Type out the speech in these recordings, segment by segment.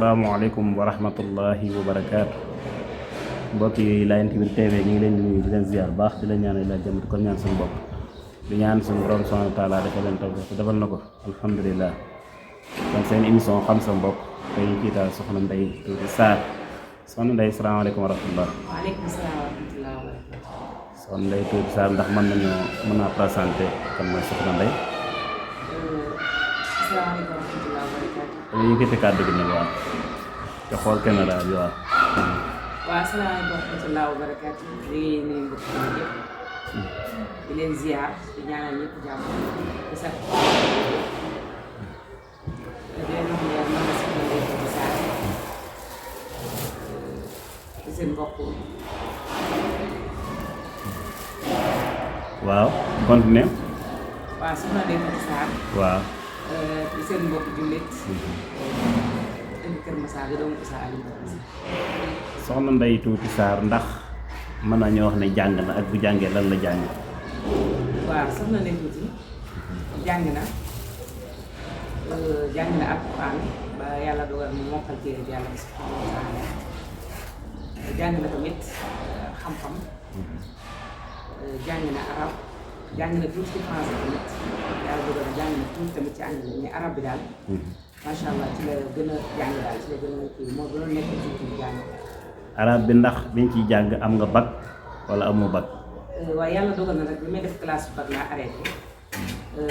asalaamaaleykum wa rahmatullahi wa barakaatu mbokk yi Lion TV ñu ngi leen di nuyu di leen ziar baax di leen ñaanal la jàmm di ko ñaan suñu bopp di ñaan suñu borom subhanahu wa taala defal leen taw defal na ko alhamdulilah kon seen émission xam sa mbokk tey ñu ciital soxna Ndeye Tuuti Sarr soxna Ndeye salaamaaleykum wa rahmatullah. waaleykum salaam wa rahmatulah wa barakatuh. soxna Ndeye Tuuti Sarr ndax mën naa présenté kan mooy soxna Ndeye. asalaamaaleykum wa rahmatulah wa barakatuh. dañuy yëkkati kàddu gi nag waaw te xool caméra bi waaw. waaw asalaamaaleykum wa rahmatulah wa barakatuh. ñu ngi nuyu mbokk yi yëpp di leen ziar di ñaanal ñëpp jàmm di sax di leen wax ne man la soxna Ndeye Tuuti Sarr di seen mbokk. waaw continué. waaw soxna Ndeye Tuuti Sarr. waaw. di seen mbokk jullit. dëkk Kër Massar di doomu Issa Aliou. soxna Ndeye Tuuti Sarr ndax mën nañoo wax ne jàng na ak bu jàngee lan la jàng. waaw soxna Ndeye Tuuti jàng na Alxuraan ba yàlla dogal mu mokkal téere bi yàlla bi subhaanahu wa taala jàng na tamit xam-xam jàng na arab jàng na tuuti ci français tamit yàlla dogal na jàng na tuuti tamit ci anglais mais arab bi daal macha allah ci la gën a jàng daal ci la gën a kii moo gën a nekk ci kii jàng. arab bi ndax biñ ciy jàng am nga bac wala amoo bac. waaye yàlla dogal na nag bi may def classe bac laa arrêté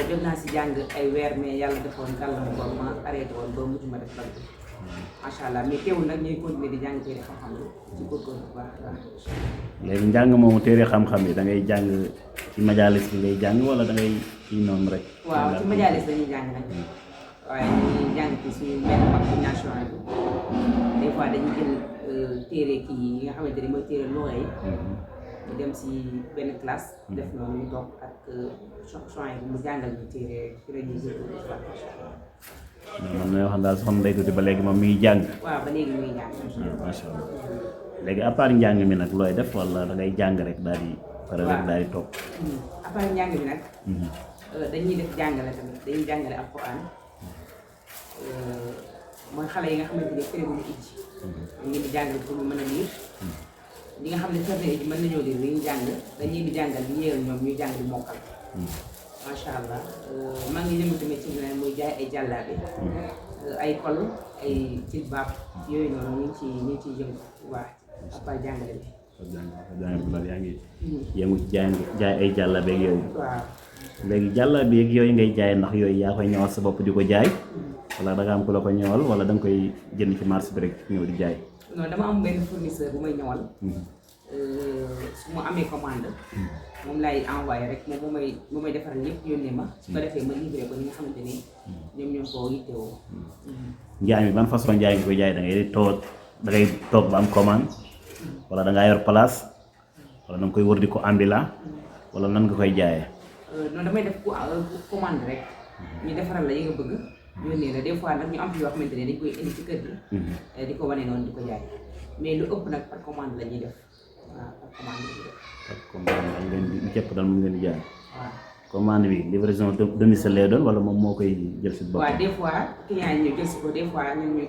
jot naa si jàng ay weer mais yàlla defoon gàllankoor ma arrêté woon ba mujj ma def bac bi macha allah mais teewul nag ñuy continuer di jàng téere xam-xam yi ci góorgóorlu bu baax a baax. léegi njàng moomu téere xam-xam yi da ngay jàng ci majalis bi ngay jàng wala da ngay kii noonu rek. waaw ci majalis dañuy jàng nag waaye dañuy jàng ci suñu benn mag bu national bi des fois dañuy jël téere kii yi nga xamante ni mooy téere loo yi ñu dem si benn classe def noonu ñu toog ak champs yi mu jàngal ñu téere ci la ñuy jël man na wax daal soxna Ndeye Tuuti ba léegi moom mi ngi jàng. waaw ba léegi muy jàng. macha allah léegi à part njàng mi nag looy def wala da ngay jàng rek daal di pare rek daal di toog. à part njàng mi nag dañuy def jàngale tamit dañuy jàngale Alxuraan mooy xale yi nga xamante ni fële bu ñu ijji dañ leen di jàngal pour ñu mën a lire ñi nga xam ne ferne ijji mën nañoo lire dañuy jàng dañ leen di jàngal di yéeral ñoom ñuy jàng di mokkal macha allah maa ngi yëngu tamit ci leneen muy jaay ay jàllaabe ay kol ay jilbaab yooyu noonu ñu ngi ciy yëngu bu baax à part jàngale bi. yaa ngi yëngu ci jaay ay jàllaabe ak yooyu. waaw léegi jàllaabe ak yooyu ngay jaay ndax yooyu yaa koy ñëwal sa bopp di ko jaay. wala da nga am ku la ko ñëwal wala da nga koy jënd ci marché bi rek ñëw di jaay. non dama am benn fournisseur bu may ñëwal. su ma amee commande. moom laay envoyé rek moom moo may defaral yëpp yónnee ma. su ko defee ma livré ko ñi nga xamante ni ñoom ñoo ko yittewoo. njaay mi ban façon njaay nga koy jaay da ngay toog ba am commande. wala da ngaa yor place. wala da nga koy wër di ko ambila. wala nan nga koy jaayee. non damay def commande rek. ñu defaral la yi nga bëgg. yónnee la des fois nag ñu am fi yoo xamante ne dañ koy indi ci kër gi. di ko wane noonu di ko jaay mais lu ëpp nag par commande la ñuy def waaw par commande la ñuy def. par commande daal ngeen di képp daal moom ngeen di jaay. waaw commande bi livraison domicile lay doon wala moom moo koy jël si boppam. waaw des fois client yi ñu jël si ko des fois ñun ñuy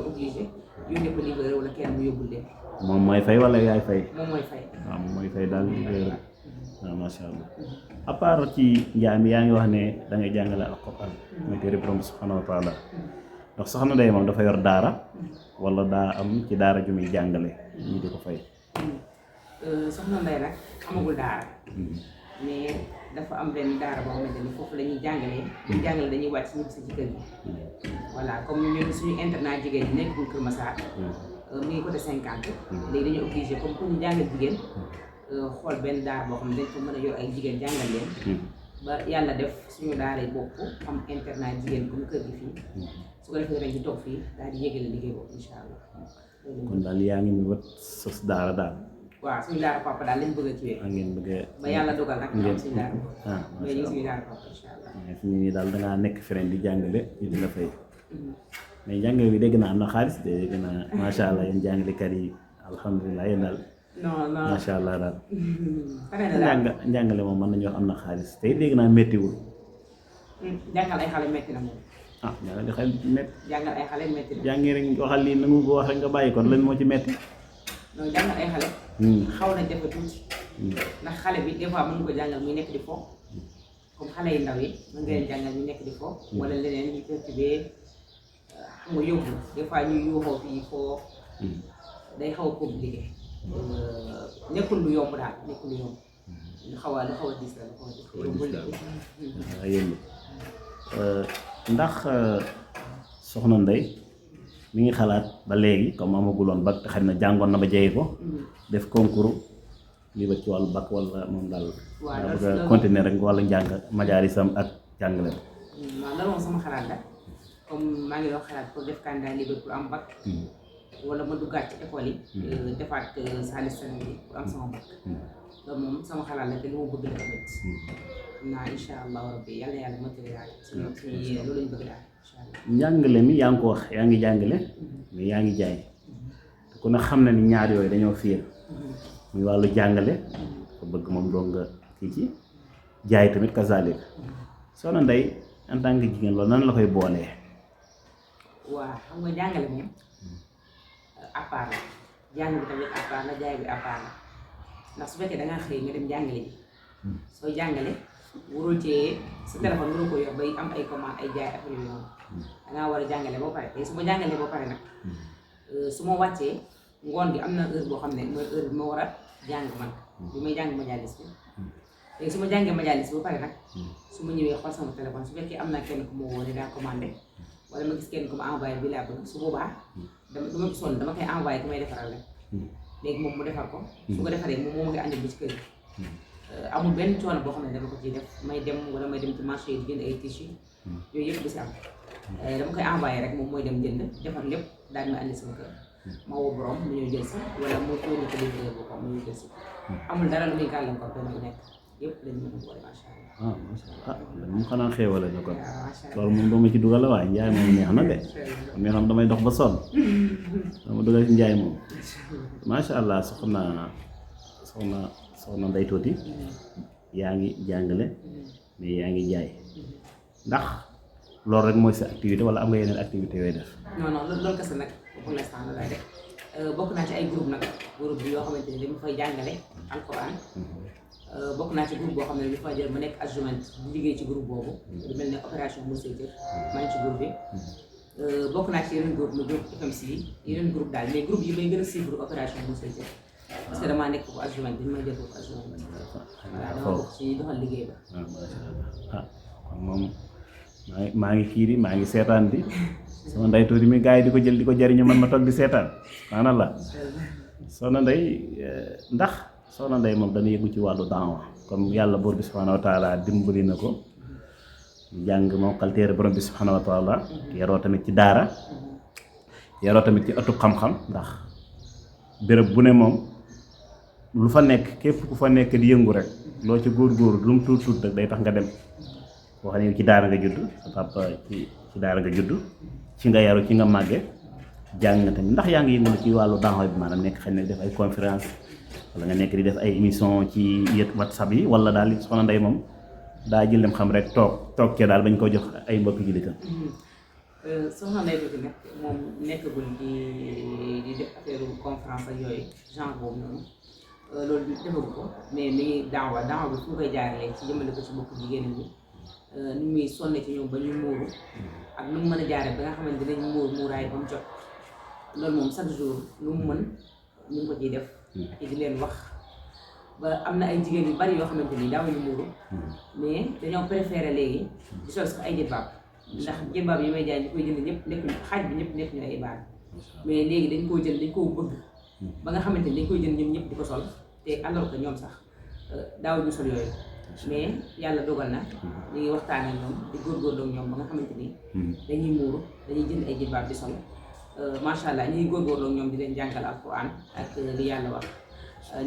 obligé yónnee ko livreur wala kenn mu yóbbul leen. moom mooy fay wala yaay fay. moom mooy fay. waaw moom mooy fay daal livreur waaw macha allah. à part ci njaay mi yaa ngi wax ne da ngay jàngale Alxuraan muy téere borom subhaanahu wa taala ndax soxna Ndeye moom dafa yor daara wala daa am ci daara ju muy jàngale ñii di ko fay. soxna Ndeye nag amagul daara mais dafa am benn daara boo xamante ni foofu la ñuy jàngalee buñu jàngale dañuy wàcc ñibbi si ci kër gi voilà comme ñun suñu internat jigéen ñi nekkul Kër Massar mi ngi côté 50 léegi dañu obligé comme pour ñu jàngal jigéen xool benn daara boo xam ne dañ ko mën a yor ay jigéen jàngal leen ba yàlla def suñu daara yi bopp am internat jigéen comme kër gi fii su ko defee dañ ci toog fii daal di yégale liggéey boobu incha allah. kon daal yaa ngi wët sos daara daal. waaw suñu daara papa daal lañ bëgg a kiiwee. ngeen bëgg a. ba yàlla dogal nag ñu am suñu daara. mais ñu ngi suñu daara papa incha allah. mais fi mu ne nii daal da ngaa nekk feneen di jàngale ñu di la fay. mais jàngale bi dégg naa am na xaalis de dégg naa macha allah yéen jàngalekat yi alhamdulilah yéen daal. non non macha allah daal. pare na daal njàngale moom mën nañu wax am na xaalis tey dégg naa méttiwul. jàngal ay xale métti na moom. ah jàngal di xel métti jàngal ay xale métti na. jàngi rek waxal lii nangu ko wax rek nga bàyyi kon lan moo ci métti. donc jàngal ay xale. xaw na jafe tuuti. ndax xale bi des fois mën nga ko jàngal muy nekk di fo comme xale yu ndaw yi mën nga leen jàngal ñu nekk di fo wala leneen ñu perturbé xam nga yóbbu des fois ñuy yuuxoo fii foo day xaw a compliqué nekkul lu yomb daal nekkul lu yomb lu xaw a diis la lu xaw a diis ndax soxna Ndeye mi ngi xalaat ba léegi comme amaguloon bac te xam ne jàngoon na ba jege ko def concours lii ba ci wàllu bac wala moom daal daa bëgg a continuer rek wàllu njàng majaarisam ak jàngale waaw loolu moom sama xalaat la comme maa ngi doon xalaat pour def candidat libre pour am bac wala ma duggaat ci école yi defaat sa licence bi pour am sama bac loolu moom sama xalaat la te lu ma bëgg la tamit naa incha allahu rabbi yàlla matériel ci loolu lañu bëgg daal incha allah. njàngale mi yaa ngi ko wax yaa ngi jàngale mais yaa ngi jaay te ku ne xam na ni ñaar yooyu dañoo fiir muy wàllu jàngale ko bëgg moom doo nga kii ci jaay tamit kazalik Soxna Ndeye en tant que jigéen loolu nan la koy boolee. waaw xam nga jàngale moom à part la jàng bi tamit à part la jaay bi à part la ndax su fekkee da ngaa xëy nga dem jàngale ji soo jàngale warul cee sa téléphone warul ko yor bay am ay commande ay jaay affaire yu noonu da ngaa war a jàngale ba pare te su ma jàngalee ba pare nag su ma wàccee ngoon gi am na heure boo xam ne mooy heure bi ma war a jàng man bi may jàng majalis bi léegi su ma jàngee majalis ba pare nag su ma ñëwee xool sama téléphone su fekkee am na kenn ku ma woo ne daa commandé wala ma gis kenn ku ma envoyé bi laa bëgg su boobaa dama du ma gisoon dama koy envoyé ku may defaral rek léegi moom mu defar ko su ko defaree moom moo ma koy andil bi ci kër gi amul benn coono boo xam ne dama ko ciy def may dem wala may dem ci marché yi jënd ay tissu yooyu yëpp du si am dama koy envoyé rek moom mooy dem jënd defar lépp daal may andi sama kër ma woo borom mu ñëw jël si wala mu tourné ko livreur bu ko mu ñëw jël si amul dara lu muy gàllankoor benn bu nekk yëpp dañu mën a boole macha allah. macha allah moom xanaa xéewale na kon loolu moom doo ma ci dugal la waaye njaay moom neex na de kon nga xam damay dox ba sonn dama dugal ci njaay moom macha allah soxna Ndeye Tuuti yaa ngi jàngale mais yaa ngi jaay ndax loolu rek mooy sa activité wala am nga yeneen activité yooyu def. non loolu kese nag pour l'instant la lay def bokk naa ci ay groupe nag groupe bi yoo xamante ni dañu fay jàngale alquran bokk naa ci groupe boo xam ne dañu fay jël ma nekk adjointe bu liggéey ci groupe boobu lu mel ne opération Moussaïtir maa ngi ci groupe bi bokk naa ci yeneen groupe le groupe FMC yeneen groupe daal mais groupe yi may gën a suivre opération Moussaïtir parce que damaa nekk foofu adjointe bi may jël foofu adjointe voilà dama bokk ci doxal liggéey ba. kon moom maa ngi kii di maa ngi seetaan di sama Ndeye Tuuti mi gars yi di ko jël di ko jariñu man ma toog di seetaan maanaam la Soxna Ndeye ndax Soxna Ndeye moom dana yëngu ci wàllu daawa comme yàlla buur bi subhanahu wa taala dimbali na ko jàng mokkal téere borom bi subhanahu wa taala yaroo tamit ci daara yaroo tamit ci ëttub xam-xam ndax béréb bu ne moom lu fa nekk képp ku fa nekk di yëngu rek loo ci góor-góor lu mu tuut tuut rek day tax nga dem boo xam ne ci daara nga judd sa papa ci daara nga judd ci nga yaru ci nga màgge jàng nga tamit ndax yaa ngi yëngu ci wàllu daawa bi maanaam nekk xëy na def ay conférence wala nga nekk di def ay émission ci yët WhatsApp yi wala daal Soxna Ndeye moom daa jël dem xam rek toog cee daal bañ ko jox ay mbokk jullitam. Soxna Ndeye Tuuti nag moom nekkagul di def affaire conférence ak yooyu genre boobu noonu loolu defagu ko mais mi ngi daawa bi fu koy jaaralee ci jëmale ko ci mbokku jigéen ñi ni muy sonne ci ñoom ba ñu muuru ak nu mu mën a jaaree ba nga xamante dinañ muuraay ba mu jot loolu moom chaque jour lu mu mën ñu ngi ko ciy def ci di leen wax ba am na ay jigéen yu bari yoo xamante ni daawuñu muuru mais dañoo préféré léegi di sol sax ay jilbaab ndax jilbaab yi may jaay ñu koy jënd ñëpp nekk xaaj bi ñëpp nekk ñu ay baal mais léegi dañ koo jël dañ koo bëgg ba nga xamante ni dañ koy jënd ñoom ñëpp di ko sol te alors que ñoom sax daawuñu sol yooyu mais yàlla dogal na ñu ngi waxtaan ak ñoom di góorgóorlu ak ñoom ba nga xamante ni dañuy muuru dañuy jënd ay jilbaab di sol macha allah ñu ngi góorgóorlu ak ñoom di leen jàngal alquran ak li yàlla wax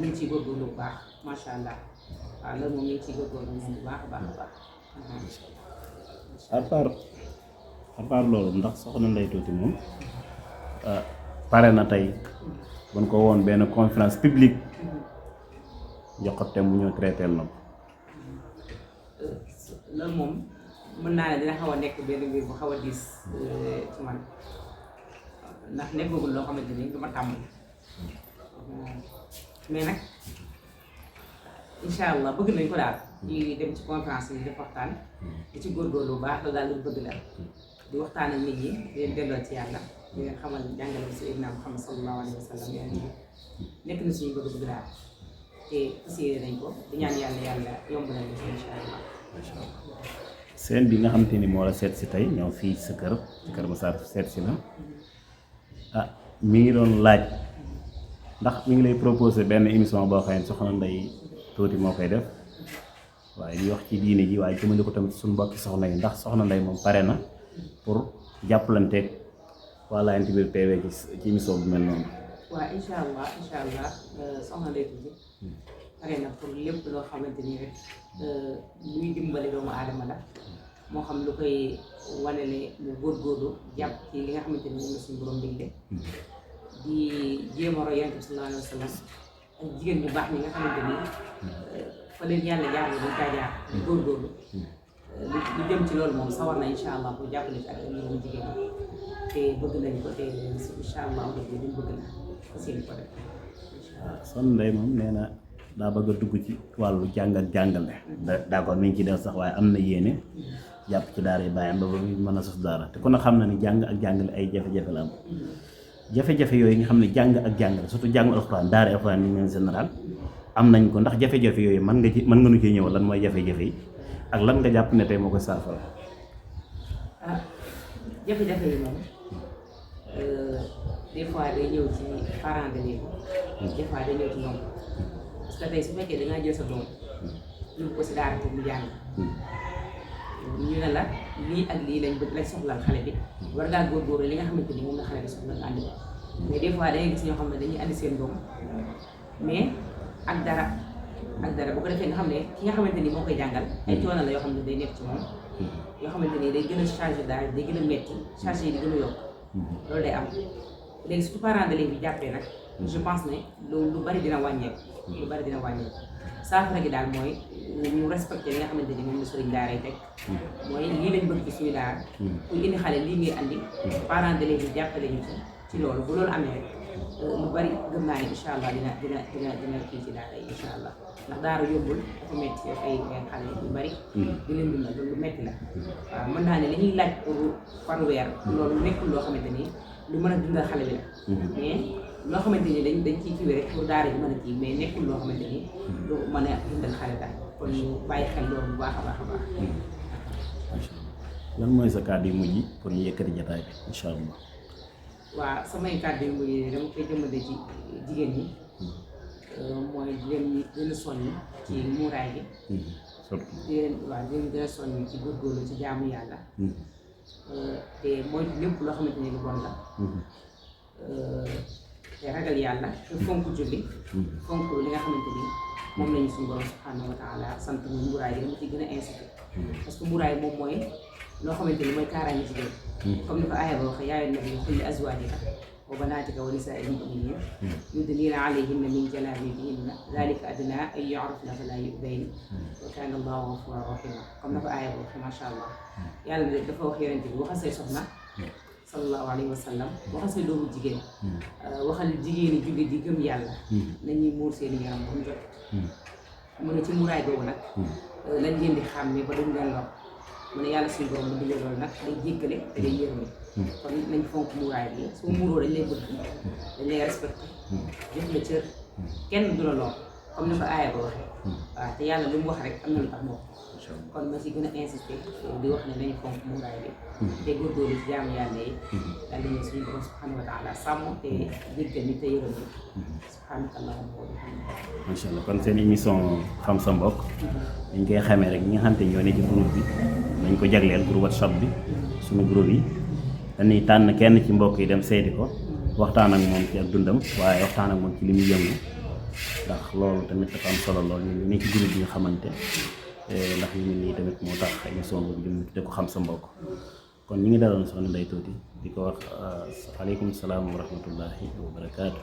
ñu ngi ciy góorgóorlu bu baax macha allah waaw loolu moom ñu ngi ciy góorgóorlu ak ñoom bu baax a baax a baax. à part loolu ndax Soxna Ndeye Tuuti moom pare na tey buñ ko woon benn conférence publique jox ko thème bu ñu traité na ko. loolu moom mën naa ne dina xaw a nekk benn mbir bu xaw a diis ci man ndax nekkagul loo xamante ni du ma tàmm mais nag incha allah bëgg nañ ko daal di dem ci conférence yi def waxtaan di ci góorgóorlu bu baax loolu daal lañ bëgg la di waxtaan ak nit ñi di leen delloo ci yàlla di leen xamal jàngale bi Seydina Muhammad sallallahu alayhi wa sallam yaa ngi nekk na suñu bëgg-bëgg daal te fasiyee nañ ko di ñaan yàlla yomb nañ ko incha allah. macha allah seen bi nga xam te ni moo la seet si tey ñëw fii sa kër ci Kër Massar seet si la ah mi ngi doon laaj ndax mi ngi lay proposé benn émission boo xam ne soxna Ndeye Tuuti moo koy def waaye di wax ci diine ji waaye jëmale ko tamit suñu mbokki soxna yi ndax soxna Ndeye moom pare na pour jàppalanteeg waa Laayeen Biir TV ci émission bu mel noonu. waaw incha allah soxna Ndeye Tuuti pare na pour lépp loo xamante ni rek luy dimbali doomu aadama la moo xam lu koy wanele mu góorgóorlu jàpp ci li nga xamante ni moom la suñu borom digle di jéem a roy Yonent bi sallallahu alayhi wa sallam ak jigéen ñu baax ñi nga xamante ni fa leen yàlla jaar la dañ kaa jaar di góorgóorlu lu jëm ci loolu moom sawar na incha allah pour jàppale ci ak ñoom jigéen ñi te bëgg nañ ko te incha allah dañ bëgg na seen ko def. Soxna Ndeye moom nee na daa bëgg a dugg ci wàllu jàng ak jàngale. d'accord mi ngi ci def sax waaye am na yéene jàpp ci daara yi bàyyam ba ba mën a sos daara te ku ne xam na ni jàng ak jàngale ay jafe-jafe la am jafe-jafe yooyu nga xam ne jàng ak jàngale surtout jàng alxuraan daara alxuraan ni en général am nañ ko ndax jafe-jafe yooyu mën nga nu cee ñëw lan mooy jafe-jafe yi ak lan nga jàpp ne tey moo koy saafara. jafe-jafe yi moom des fois day ñëw ci parents d'élèves des fois day ñëw ci ñoom parce que tey su fekkee da ngaa jël sa doom yóbbu ko si daara pour mu jàng ñu ne la lii ak lii lañ bëgg lañ soxlal xale bi war ngaa góorgóorlu li nga xamante ni moom la xale bi soxla nga andi ko mais des fois dangay gis ñoo xam ne dañuy andi seen doom mais ak dara bu ko defee nga xam ne ki nga xamante ni moo koy jàngal ay coono la yoo xam ne day nekk ci moom yoo xamante ni day gën a chargé daal day gën a metti chargé yi di gën a yokk loolu day am léegi surtout parents d'élèves bi jàppee nag je pense ne lu bari dina wàññeeku saafara gi daal mooy ñu respecté li nga xamante ni moom la sëriñ daara yi teg mooy lii lañ bëgg ci suñu daara ku indi xale lii ngay andi parents d'élèves bi jàppale ñu ci loolu bu loolu amee rek lu bari gëm naa ne incha allah dina kii ci daara yi incha allah ndax daara yóbbul dafa métti yow ay xale yu bari di leen dundal loolu lu métti la waaw mën naa ne li ñuy laaj pour par weer loolu nekkul loo xamante ni lu mën a dundal xale bi la mais loo xamante ni dañ ciy kiiwee rek pour daara ji mën a kii mais nekkul loo xamante ni lu mën a dundal xale daal kon ñu bàyyi xel loolu bu baax a baax. lan mooy sa kàddu yu mujj pour ñu yëkkati jotaay bi incha allah. waaw samay kàddu yu mujj dama koy jëmale ci jigéen ñi mooy di leen gën a soññ ci muuraay gi. di leen gën a soññ ci góorgóorlu ci jaamu yàlla. te mooy lépp loo xamante ni lu bon la. te ragal yàlla te fonk julli fonk li nga xamante ni moom lañu suñu borom subhanahu wa taala sant muy muraay yi dama ci gën a incité parce que muraay moom mooy loo xamante ni mooy kaaraange jigéen comme ni ko aaya ba waxee yaa ayyuhan nabiyyu qul li azwaajika wa banaatika wa nisaa'il mu'miniina yudniina alayhinna min jalaabiibihinna zaalika adnaa an yu'rafna falaa yu'dayna wa kaana Allaahu ghafuuran rahiima comme na ko aaya ba waxee macha allah yàlla dafa wax yonent bi waxal say soxna sallallahu alayhi wa sallam waxal say doomu jigéen waxal jigéeni jullit di gëm yàlla nañuy muur seeni yaram ba mu jot mu ne ci muraay boobu nag lañ leen di xàmmee ba duñ leen lor mu ne yàlla suñu borom bu digle loolu nag day jéggale te day yërëme kon nañ fonk muraay bi soo muuroo dañ lay bëgg dañ lay respecté jox la cër kenn du la lor comme ni ko aaya ba waxee waaw te yàlla lu mu wax rek am na lu tax moo kon ma si gën a insisté di wax ne nañu fonk muraay bi te góorgóorlu ci jaamu yàlla yi yàlla ñu suñu borom subhanahu wa taala sàmm te jéggal ni te yërëm ni subhanaka allahumma wa bihamdika macha allah kon seen émission xam sa mbokk dañ koy xamee rek ñi nga xam te ñoo ne ci groupe bi dañ ko jagleel groupe WhatsApp bi suñu groupe yi dañuy tànn kenn ci mbokk yi dem seeti ko waxtaan ak moom ci ak dundam waaye waxtaan ak moom ci li muy yëngu ndax loolu tamit dafa am solo lool ñu ne ci groupe bi nga xamante ndax ñu nii tamit moo tax émission boobu ñu tudde ko xam sa mbokk kon ñu ngi daloon soxna Ndeye Tuuti di ko wax aleykum salaam wa rahmatullahi wa barakaatu.